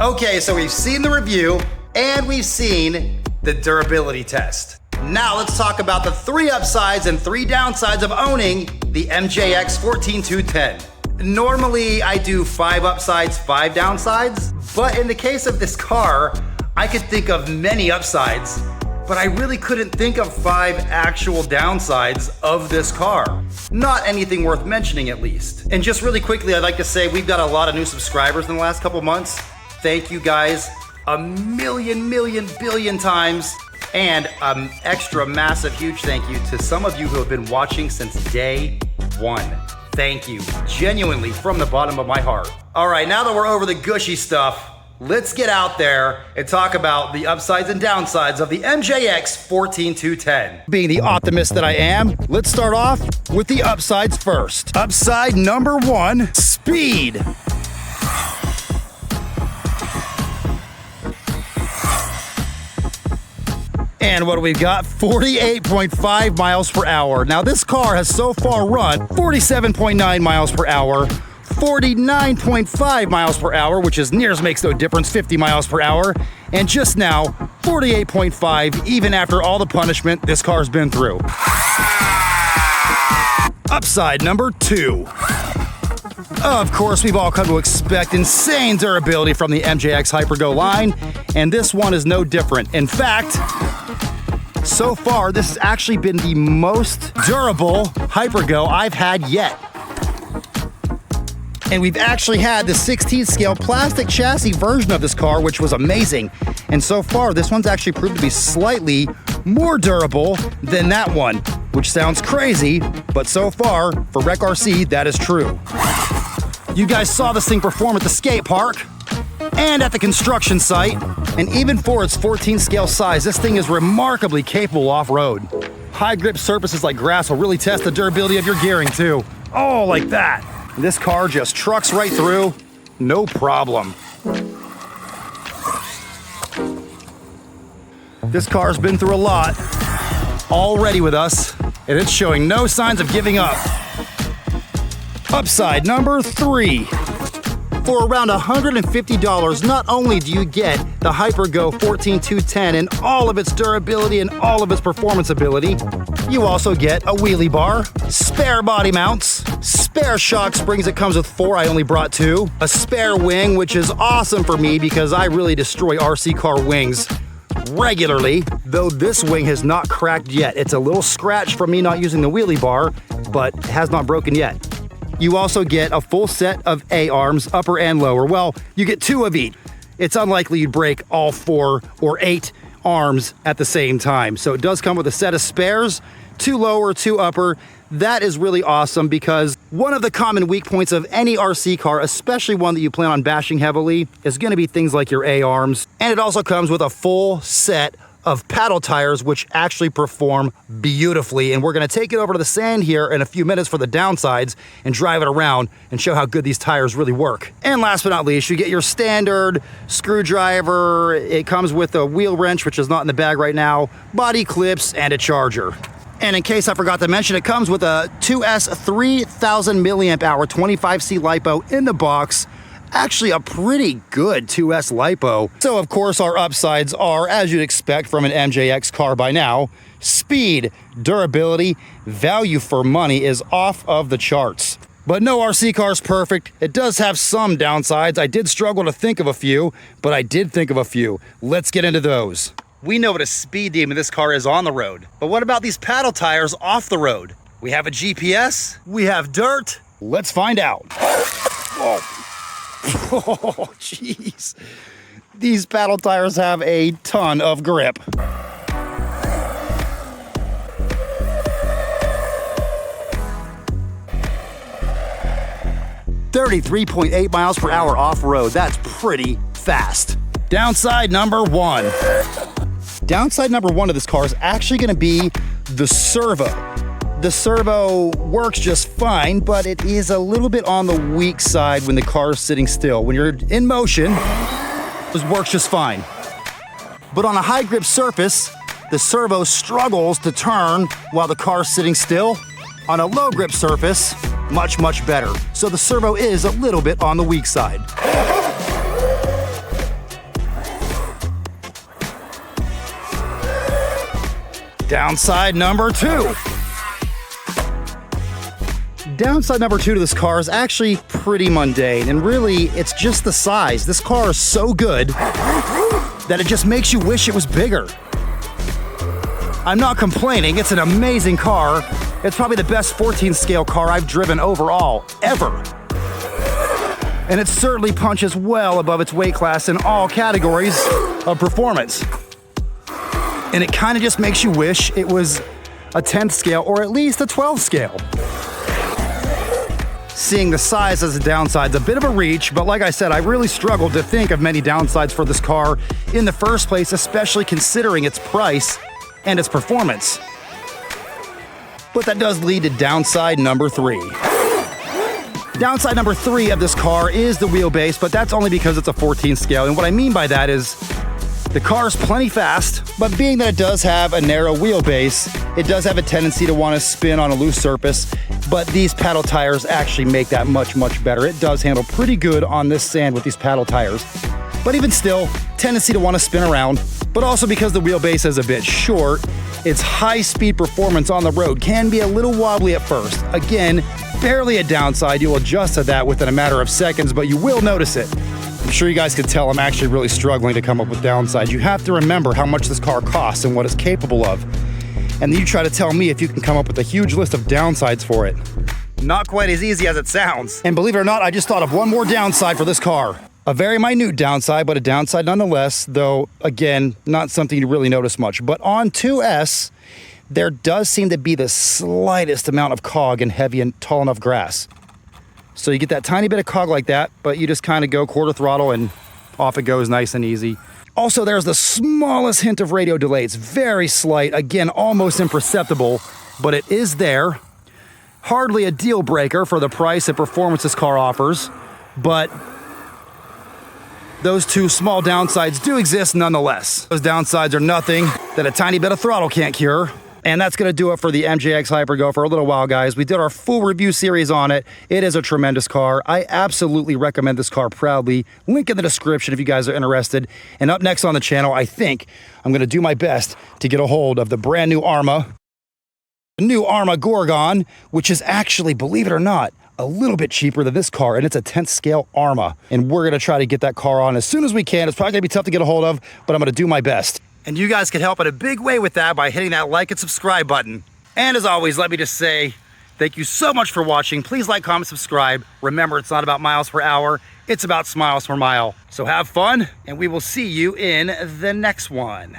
Okay, so we've seen the review and we've seen the durability test. Now let's talk about the 3 upsides and 3 downsides of owning the MJX 14210. Normally I do 5 upsides, 5 downsides, but in the case of this car, I could think of many upsides, but I really couldn't think of 5 actual downsides of this car. Not anything worth mentioning, at least. And just really quickly, I'd like to say we've got a lot of new subscribers in the last couple months. Thank you guys a million, billion times. And an extra massive huge thank you to some of you who have been watching since day 1. Thank you, genuinely, from the bottom of my heart. All right, now that we're over the gushy stuff, let's get out there and talk about the upsides and downsides of the MJX 14210. Being the optimist that I am, let's start off with the upsides first. Upside number 1, speed. And what do we got? 48.5 miles per hour. Now this car has so far run 47.9 miles per hour, 49.5 miles per hour, which is near as makes no difference, 50 miles per hour, and just now 48.5, even after all the punishment this car's been through. Upside number 2. Of course, we've all come to expect insane durability from the MJX Hypergo line, and this one is no different. In fact, so far, this has actually been the most durable Hypergo I've had yet. And we've actually had the 16 scale plastic chassis version of this car, which was amazing. And so far, this one's actually proved to be slightly more durable than that one, which sounds crazy, but so far, for Rec RC, that is true. You guys saw this thing perform at the skate park and at the construction site, and even for its 14 scale size, this thing is remarkably capable off-road. High grip surfaces like grass will really test the durability of your gearing too. Oh, like that. This car just trucks right through, no problem. This car's been through a lot already with us, and it's showing no signs of giving up. Upside number 3. For around $150, not only do you get the Hypergo 14210 and all of its durability and all of its performance ability, you also get a wheelie bar, spare body mounts, spare shock springs. It comes with 4, I only brought 2, a spare wing, which is awesome for me because I really destroy RC car wings regularly, though this wing has not cracked yet. It's a little scratched from me not using the wheelie bar, but has not broken yet. You also get a full set of A-arms, upper and lower. Well, you get 2 of each. It's unlikely you'd break all 4 or 8 arms at the same time. So it does come with a set of spares, 2 lower, 2 upper. That is really awesome because one of the common weak points of any RC car, especially one that you plan on bashing heavily, is going to be things like your A-arms. And it also comes with a full set of paddle tires, which actually perform beautifully. And we're gonna take it over to the sand here in a few minutes for the downsides and drive it around and show how good these tires really work. And last but not least, you get your standard screwdriver. It comes with a wheel wrench, which is not in the bag right now, body clips, and a charger. And in case I forgot to mention, it comes with a 2S 3000 milliamp hour 25C LiPo in the box. Actually a pretty good 2S LiPo. So of course our upsides are, as you'd expect from an MJX car by now, speed, durability, value for money is off of the charts. But no RC car's perfect. It does have some downsides. I did struggle to think of a few, but I did think of a few. Let's get into those. We know what a speed demon this car is on the road, but what about these paddle tires off the road? We have a GPS, we have dirt. Let's find out. Whoa. Oh, jeez. These paddle tires have a ton of grip. 33.8 miles per hour off-road. That's pretty fast. Downside number 1. Downside number 1 of this car is actually going to be the servo. The servo works just fine, but it is a little bit on the weak side when the car is sitting still. When you're in motion, it works just fine. But on a high grip surface, the servo struggles to turn while the car is sitting still. On a low grip surface, much better. So the servo is a little bit on the weak side. Downside number 2. Downside number 2 to this car is actually pretty mundane, and really, it's just the size. This car is so good that it just makes you wish it was bigger. I'm not complaining, it's an amazing car. It's probably the best 14 scale car I've driven overall, ever. And it certainly punches well above its weight class in all categories of performance. And it kind of just makes you wish it was a 10th scale or at least a 12th scale. Seeing the size as a downside is a bit of a reach, but like I said, I really struggled to think of many downsides for this car in the first place, especially considering its price and its performance. But that does lead to downside number 3. Downside number 3 of this car is the wheelbase, but that's only because it's a 14 scale. And what I mean by that is the car is plenty fast, but being that it does have a narrow wheelbase, it does have a tendency to want to spin on a loose surface, but these paddle tires actually make that much, much better. It does handle pretty good on this sand with these paddle tires. But even still, tendency to want to spin around, but also because the wheelbase is a bit short, its high-speed performance on the road can be a little wobbly at first. Again, barely a downside. You'll adjust to that within a matter of seconds, but you will notice it. I'm sure you guys could tell I'm actually really struggling to come up with downsides. You have to remember how much this car costs and what it's capable of. And then you try to tell me if you can come up with a huge list of downsides for it. Not quite as easy as it sounds. And believe it or not, I just thought of one more downside for this car. A very minute downside, but a downside nonetheless, though, again, not something you really notice much. But on 2S, there does seem to be the slightest amount of cog in heavy and tall enough grass. So you get that tiny bit of cog like that, but you just kind of go quarter throttle and off it goes nice and easy. Also, there's the smallest hint of radio delay. It's very slight, again, almost imperceptible, but it is there. Hardly a deal breaker for the price and performance this car offers, but those two small downsides do exist nonetheless. Those downsides are nothing that a tiny bit of throttle can't cure. And that's going to do it for the MJX Hypergo for a little while, guys. We did our full review series on it. It is a tremendous car. I absolutely recommend this car proudly. Link in the description if you guys are interested. And up next on the channel, I think I'm going to do my best to get a hold of the brand new Arma. The new Arma Gorgon, which is actually, believe it or not, a little bit cheaper than this car, and it's a 10th scale Arma. And we're going to try to get that car on as soon as we can. It's probably going to be tough to get a hold of, but I'm going to do my best. And you guys can help in a big way with that by hitting that like and subscribe button. And as always, let me just say thank you so much for watching. Please like, comment, subscribe. Remember, it's not about miles per hour. It's about smiles per mile. So have fun, and we will see you in the next one.